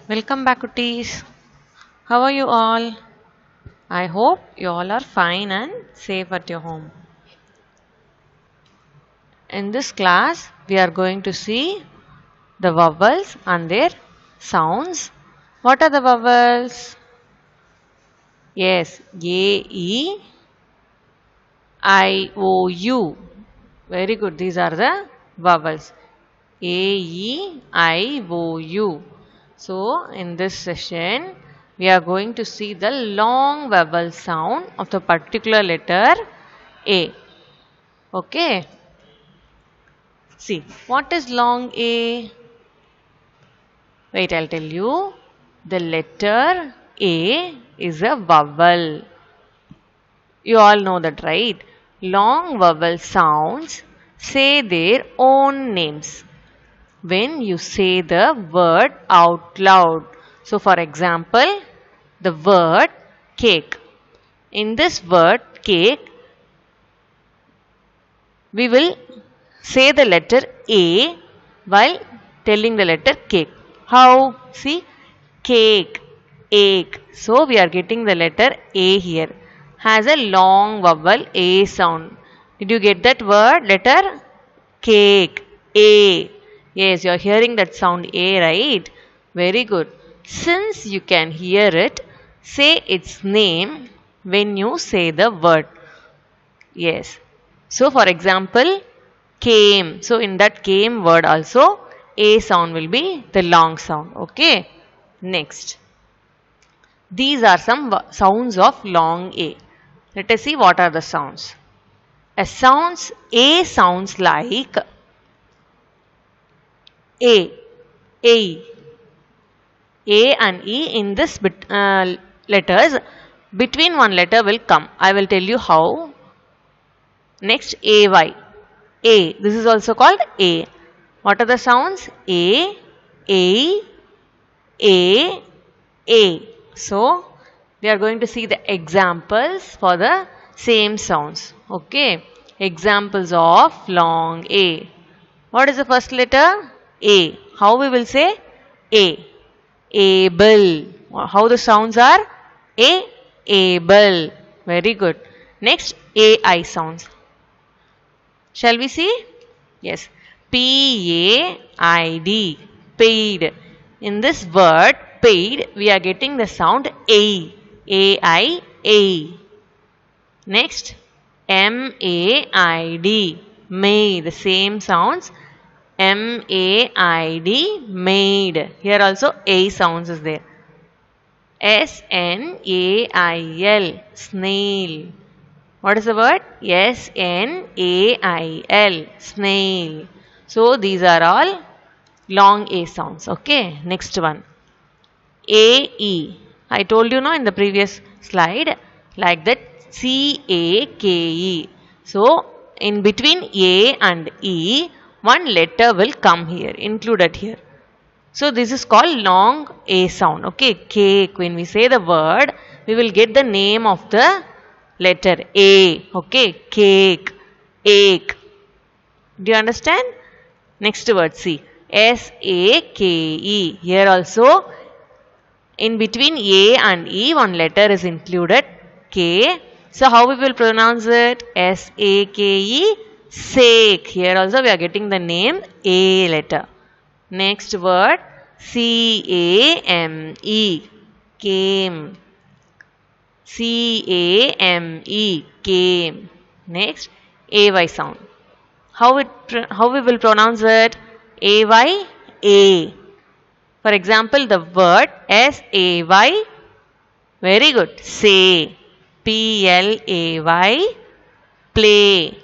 Welcome back, Kutis. How are you all? I hope you all are fine and safe at your home. In this class, we are going to see the vowels and their sounds. What are the vowels? Yes, A, E, I, O, U. Very good. These are the vowels. A, E, I, O, U. So, in this session, we are going to see the long vowel sound of the particular letter A. Okay. See, what is long A? Wait, I'll tell you. The letter A is a vowel. You all know that, right? Long vowel sounds say their own names when you say the word out loud. So, for example, the word cake. In this word cake, we will say the letter A while telling the letter cake. How? See, cake, ache. So, we are getting the letter A here. Has a long vowel A sound. Did you get that word? Letter cake, A. Yes, you are hearing that sound A, right? Very good. Since you can hear it, say its name when you say the word. Yes. So, for example, came. So, in that came word also, A sound will be the long sound. Okay. Next. These are some sounds of long A. Let us see what are the sounds. A sounds like A, A. A and E in this letters, between one letter will come. I will tell you how. Next, AY. A. This is also called A. What are the sounds? A, A, A. So, we are going to see the examples for the same sounds. Okay. Examples of long A. What is the first letter? A. How we will say? A. Able. How the sounds are? A. Able. Very good. Next, AI sounds. Shall we see? Yes. P-A-I-D. Paid. In this word, paid, we are getting the sound A. A-I-A. Next, M-A-I-D. Made. The same sounds. M-A-I-D. Made. Here also A sounds is there. S-N-A-I-L. Snail. What is the word? S-N-A-I-L. Snail. So these are all long A sounds. Okay. Next one. A-E. I told you in the previous slide like that C-A-K-E. So in between A and E, one letter will come here, included here. So this is called long A sound. Okay. Cake. When we say the word, we will get the name of the letter A. Okay. Cake. Ache. Do you understand? Next word see. S-A-K-E. Here also in between A and E one letter is included. K. So how we will pronounce it? S-A-K-E. Sake. Here also we are getting the name A letter. Next word C-A-M-E. Came. C-A-M-E. Came. Next A-Y sound. How we will pronounce it? A-Y. A. For example, the word S-A-Y. Very good. Say. P-L-A-Y. Play.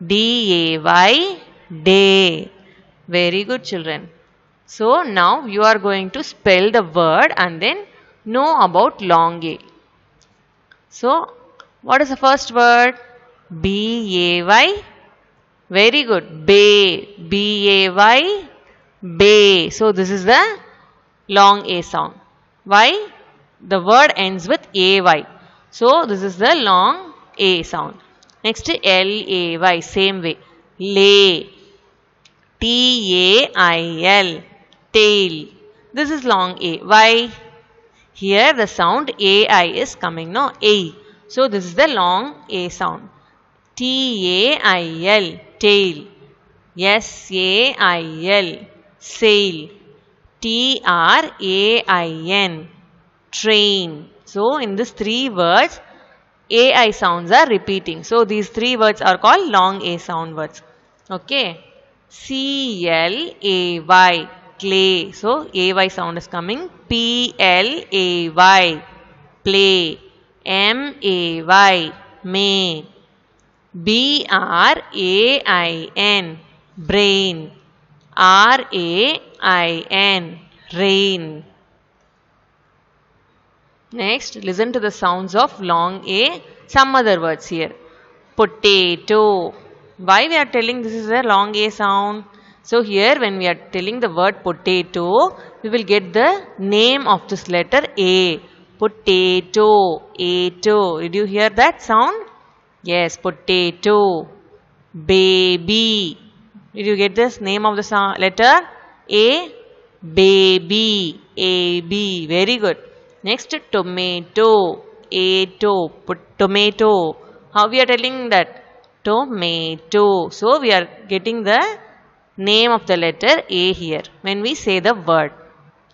D-A-Y. Day. Very good, children. So now you are going to spell the word and then know about long A. So what is the first word? B-A-Y. Very good. Bay. B-A-Y. Bay. So this is the long A sound. Why? The word ends with A-Y. So this is the long A sound. Next L-A-Y. Same way. Lay. T-A-I-L. Tail. This is long A. Why? Here the sound AI is coming, no? A. So this is the long A sound. Tail, tail. Sail, sail. Train, train. So in these three words, AI sounds are repeating. So these three words are called long A sound words. Okay. Clay, clay. So AY sound is coming. Play, play. May, may. Brain, brain. Rain, rain. Next, listen to the sounds of long A. Some other words here. Potato. Why we are telling this is a long A sound? So here when we are telling the word potato, we will get the name of this letter A. Potato. Ato. Did you hear that sound? Yes, potato. Baby. Did you get this name of the letter? A. Baby. A-B. Very good. Next, tomato. Ato. Tomato. How we are telling that? Tomato. So, we are getting the name of the letter A here when we say the word.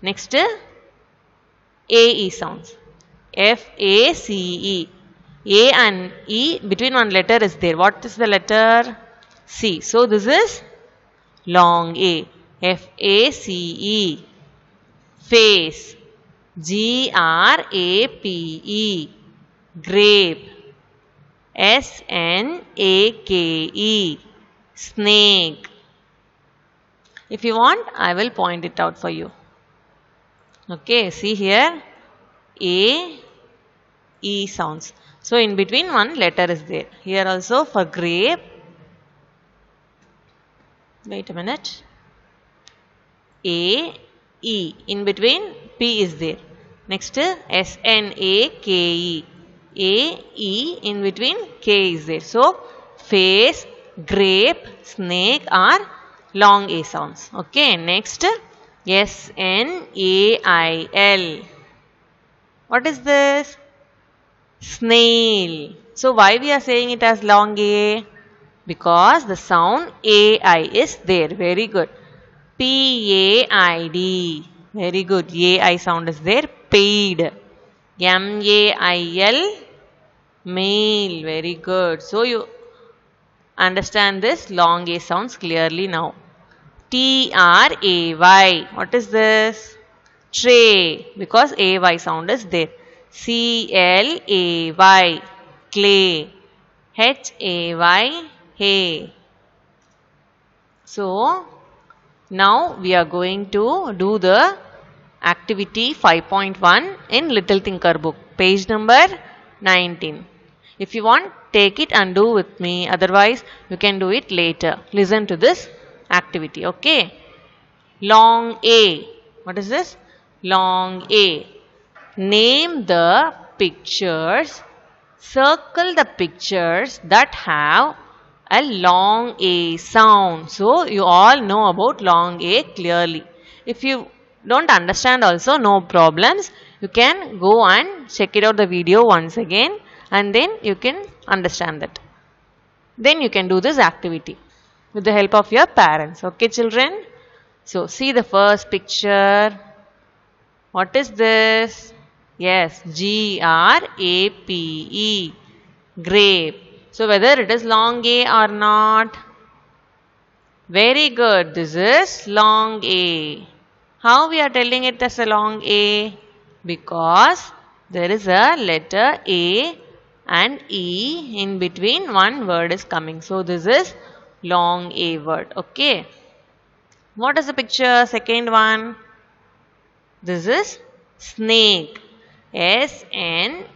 Next, AE sounds. F-A-C-E. A and E between one letter is there. What is the letter? C. So, this is long A. F-A-C-E. Face. Grape. Grape. Snake. Snake. If you want, I will point it out for you. Okay, see here. A, E sounds. So, in between one letter is there. Here also for grape. Wait a minute. A, E. In between P is there. Next S-N-A-K-E. A, E. In between K is there. So, face, grape, snake are long A sounds. Okay. Next S-N-A-I-L. What is this? Snail. So, why we are saying it as long A? Because the sound AI is there. Very good. P-A-I-D. Very good. A-I sound is there. Paid. M-A-I-L. Mail. Very good. So, you understand this long A sounds clearly now. T-R-A-Y. What is this? Tray. Because A-Y sound is there. C-L-A-Y. Clay. H-A-Y. Hay. So, now we are going to do the activity 5.1 in Little Thinker book, page number 19. If you want, take it and do with me. Otherwise, you can do it later. Listen to this activity, okay? Long A. What is this? Long A. Name the pictures. Circle the pictures that have a long A sound. So, you all know about long A clearly. If you don't understand also, no problems. You can go and check it out the video once again and then you can understand that. Then you can do this activity with the help of your parents. Okay, children? So, see the first picture. What is this? Yes, G-R-A-P-E. Grape. So, whether it is long A or not? Very good. This is long A. How we are telling it as a long A? Because there is a letter A and E in between one word is coming. So, this is long A word. Okay. What is the picture? Second one. This is snake. S-N-A-K-E.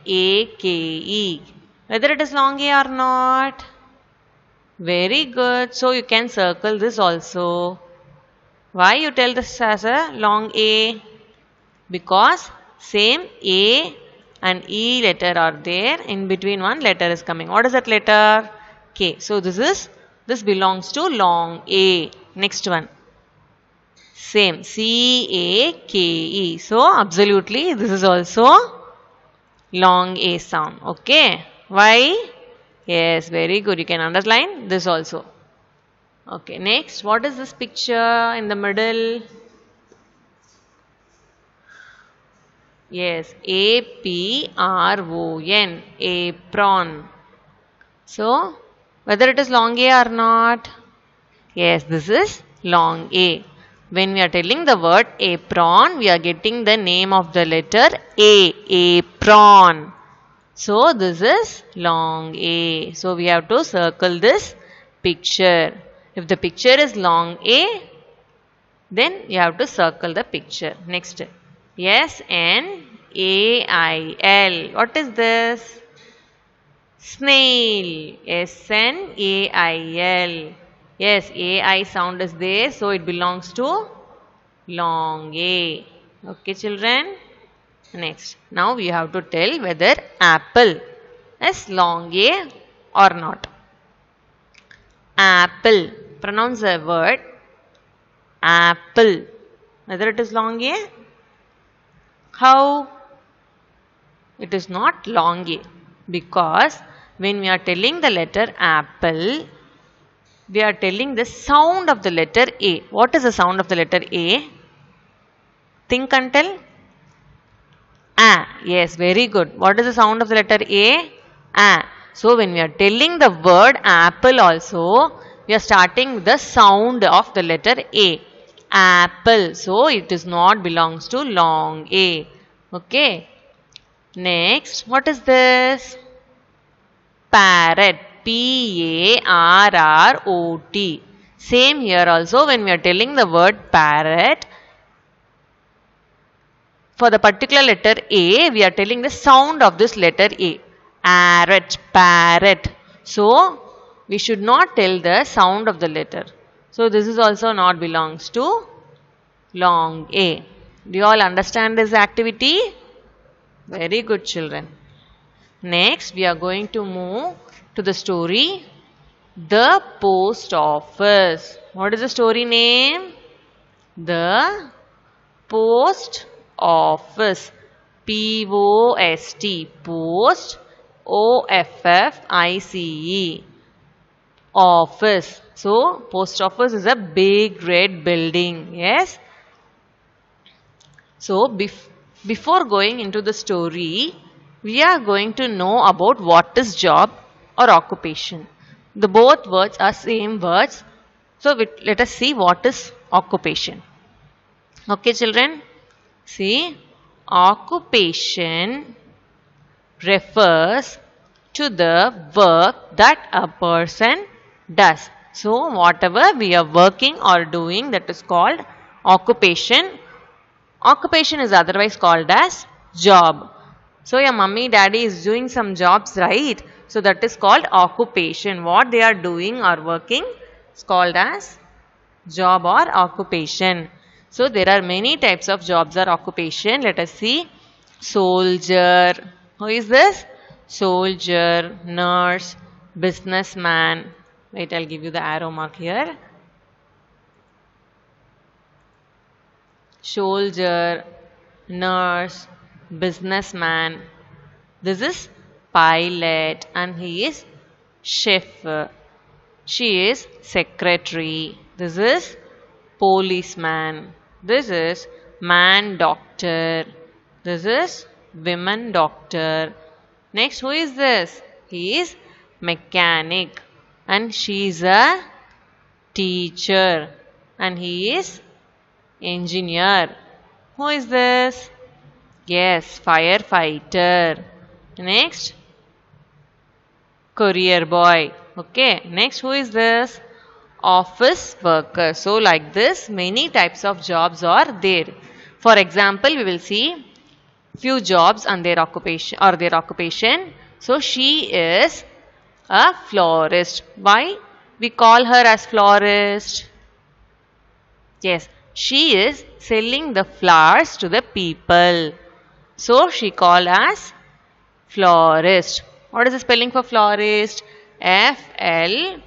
Whether it is long A or not? Very good. So, you can circle this also. Why you tell this as a long A? Because same A and E letter are there. In between one letter is coming. What is that letter? K. So, this belongs to long A. Next one. Same. C-A-K-E. So, absolutely, this is also long A sound. Okay. Why? Yes, very good. You can underline this also. Okay, next, what is this picture in the middle? Yes, A-P-R-O-N, apron. So, whether it is long A or not? Yes, this is long A. When we are telling the word apron, we are getting the name of the letter A, apron. So, this is long A. So, we have to circle this picture. If the picture is long A, then you have to circle the picture. Next, S-N-A-I-L. What is this? Snail. S-N-A-I-L. Yes, A-I sound is there, so it belongs to long A. Okay, children? Next, now we have to tell whether apple is long A or not. Apple. Pronounce the word apple. Whether it is long A? How? It is not long A, because when we are telling the letter apple, we are telling the sound of the letter A. What is the sound of the letter A? Think and tell. A. Yes, very good. What is the sound of the letter A? A. So when we are telling the word apple also, we are starting with the sound of the letter A. Apple. So it is not belongs to long A. Okay. Next, what is this? Parrot. P-A-R-R-O-T. Same here also, when we are telling the word parrot, for the particular letter A, we are telling the sound of this letter A. Parrot, parrot. So, we should not tell the sound of the letter. So, this is also not belongs to long A. Do you all understand this activity? Very good, children. Next, we are going to move to the story, The Post Office. What is the story name? The Post Office. P-O-S-T. Post. O-F-F-I-C-E. Office. So, post office is a big red building. Yes. So, before going into the story, we are going to know about what is job or occupation. The both words are same words. So, let us see what is occupation. Okay, children. See, occupation refers to the work that a person does. So, whatever we are working or doing, that is called occupation. Occupation is otherwise called as job. So, your mummy, daddy is doing some jobs, right? So, that is called occupation. What they are doing or working is called as job or occupation. So, there are many types of jobs or occupation. Let us see. Soldier. Who is this? Soldier, nurse, businessman. Wait, I'll give you the arrow mark here. Soldier, nurse, businessman. This is pilot and he is chef. She is secretary. This is policeman. This is man doctor. This is women doctor. Next, who is this? He is mechanic and she is a teacher and he is engineer. Who is this? Yes, firefighter. Next, courier boy. Okay, next who is this? Office worker. So like this, many types of jobs are there. For example, we will see few jobs and their occupation. So she is a florist. Why we call her as florist? Yes, she is selling the flowers to the people. So she called as florist. What is the spelling for florist? F-L-O-R-I-S-T.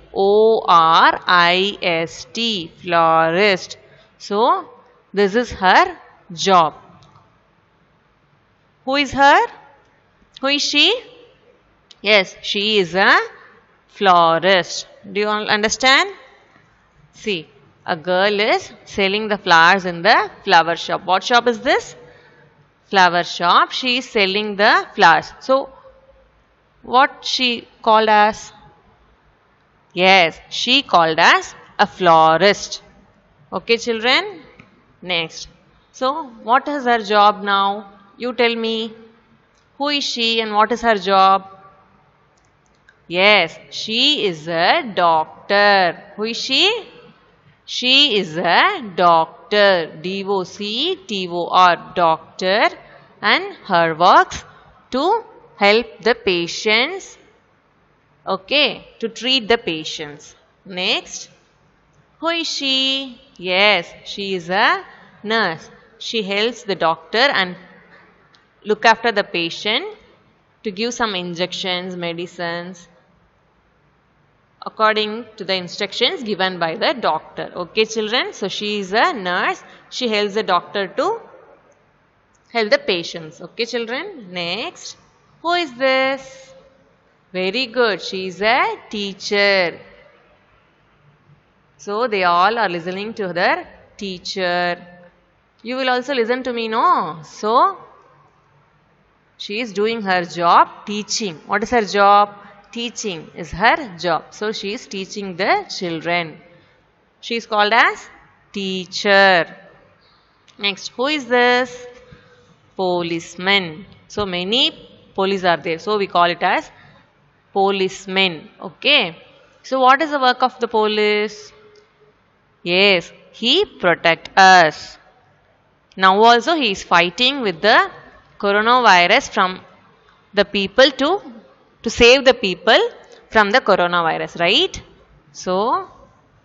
Florist. So This is her job. Who is her? Who is she? Yes, she is a florist. Do you all understand? See, a girl is selling the flowers in the flower shop. What shop is this? Flower shop. She is selling the flowers. So, what she called as? Yes, she called as a florist. Okay, children? Next. So, what is her job now? You tell me. Who is she and what is her job? Yes, she is a doctor. Who is she? She is a doctor. D-O-C-T-O-R, doctor. And her works to help the patients. Okay, to treat the patients. Next. Who is she? Yes, she is a nurse. She helps the doctor and look after the patient to give some injections, medicines according to the instructions given by the doctor. Okay, children? So, she is a nurse. She helps the doctor to help the patients. Okay, children? Next. Who is this? Very good. She is a teacher. So, they all are listening to their teacher. You will also listen to me, no? So, she is doing her job, teaching. What is her job? Teaching is her job. So, she is teaching the children. She is called as teacher. Next, who is this? Policeman. So, many police are there. So, we call it as policemen. Okay. So, what is the work of the police? Yes, he protect us. Now also he is fighting with the coronavirus from the people to save the people from the coronavirus, right? So,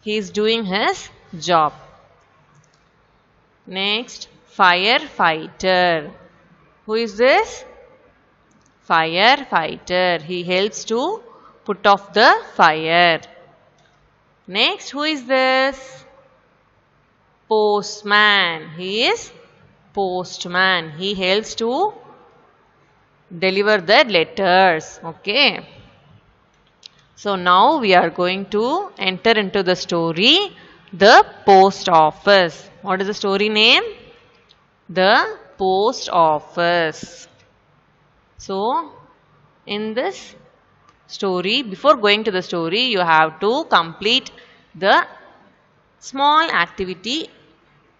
he is doing his job. Next, firefighter. Who is this? Firefighter. He helps to put off the fire. Next, who is this? Postman. He is postman. He helps to deliver the letters. Okay. So now we are going to enter into the story, The Post Office. What is the story name? The Post Office. So, in this story, before going to the story, you have to complete the small activity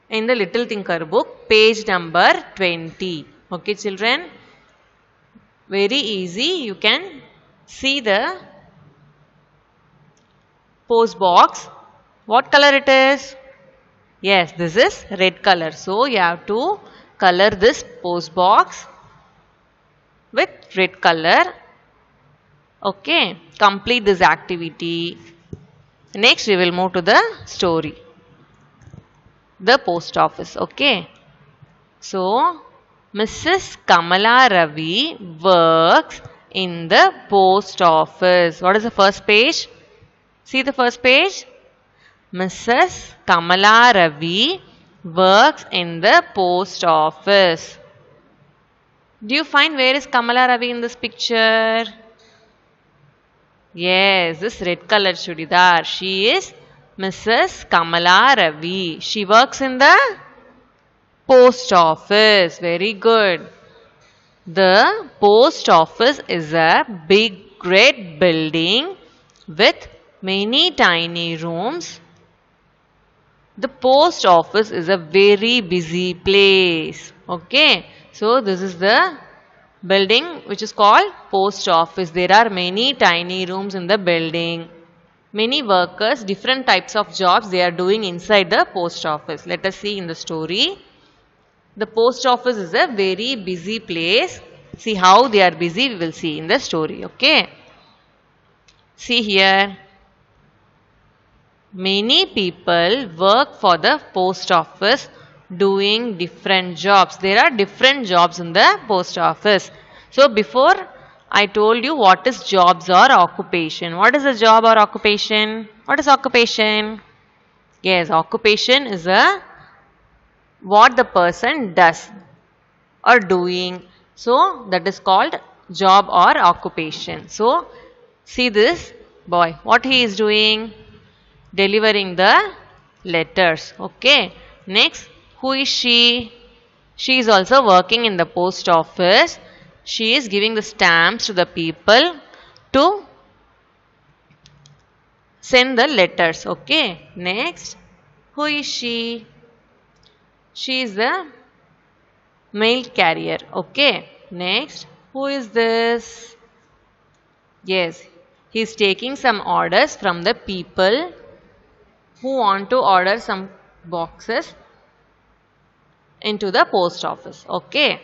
in the Little Thinker book, page number 20. Okay, children? Very easy. You can see the post box. What color it is? Yes, this is red color. So, you have to color this post box with red color. Okay, complete this activity. Next, we will move to the story. The post office. Okay. So, Mrs. Kamala Ravi works in the post office. What is the first page? See the first page? Mrs. Kamala Ravi works in the post office. Do you find where is Kamala Ravi in this picture? Yes, this red colored chudidar. She is Mrs. Kamala Ravi. She works in the post office. Very good. The post office is a big red building with many tiny rooms. The post office is a very busy place. Okay. So, this is the building which is called post office. There are many tiny rooms in the building. Many workers, different types of jobs they are doing inside the post office. Let us see in the story. The post office is a very busy place. See how they are busy, we will see in the story. Okay. See here. Many people work for the post office doing different jobs. There are different jobs in the post office. So, before I told you what is jobs or occupation. What is a job or occupation? What is occupation? Yes, occupation is a what the person does or doing. So that is called job or occupation. So see this boy, what he is doing? Delivering the letters. Okay. Next, who is she? She is also working in the post office. She is giving the stamps to the people to send the letters. Okay. Next, who is she? She is the mail carrier. Okay. Next, who is this? Yes, he is taking some orders from the people who want to order some boxes into the post office. Okay.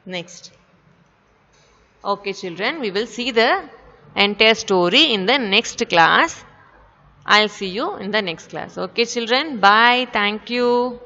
Next. Okay, children, we will see the entire story in the next class. I'll see you in the next class. Okay, children. Bye. Thank you.